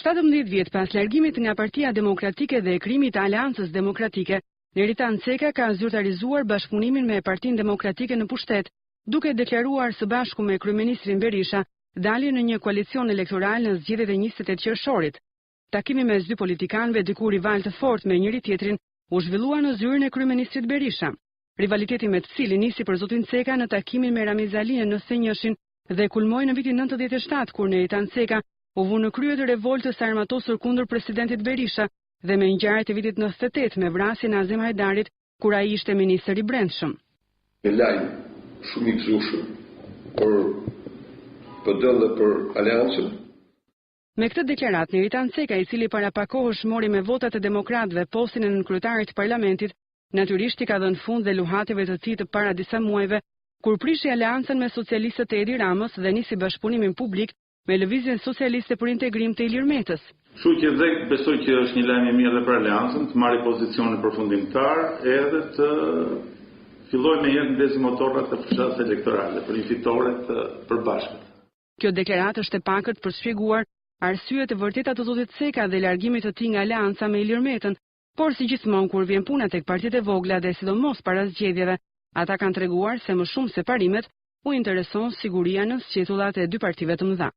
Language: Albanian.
17 vjet pas largimit nga Partia Demokratike dhe krijimit të Aleancës Demokratike, Neritan Ceka ka zyrtarizuar bashkëpunimin me Partinë Demokratike në pushtet, duke deklaruar së bashku me kryeministrin Berisha daljen në një koalicion elektoral në zgjedhjet e 28 qershorit. Takimi mes dy politikanëve diku rival të fortë me njëri tjetrin u zhvillua në zyrën e kryeministrit Berisha. Rivaliteti me të cilin nisi për zotin Ceka në takimin me Ramiz Alinë në Senjëshin dhe kulmoi në vitin 97 kur Neritan Ceka u vu në krye të revoltës armatosur kundër presidentit Berisha dhe me ngjarjet e vitit 98 me vrasjen e Azem Hajdarit kur ai ishte ministër i brendshëm. Një lajm shumë i gëzueshëm për PD dhe për Aleancën. Me këtë deklarat, Neritan Ceka, i cili para pak kohësh mori me votat e demokratëve postin e nënkryetarit të parlamentit, natyrisht i ka dhënë fund dhe luhatjeve të tij të para disa muajve, kur prishi aleancën me socialistët e Edi Ramës dhe nisi bashkëpunimin publik me Lëvizjen Socialiste për Integrim të Ilir Metës. Kështu që dhe besoj që është një lajm i mirë edhe për Aleancën të marrë pozicione përfundimtar edhe të fillojë me një ndezë motorrat të fushatës elektorale për një fitore të përbashkët. Kjo deklaratë është e pakët për shpjeguar arsyet e vërteta të zotit Ceka dhe largimit të tij nga Aleanca me Ilir Metën, por si gjithmonë kur vjen puna tek partitë e vogla dhe sidomos para zgjedhjeve, ata kanë treguar se më shumë se parimet u intereson siguria në sqetullat e dy partive të mëdha.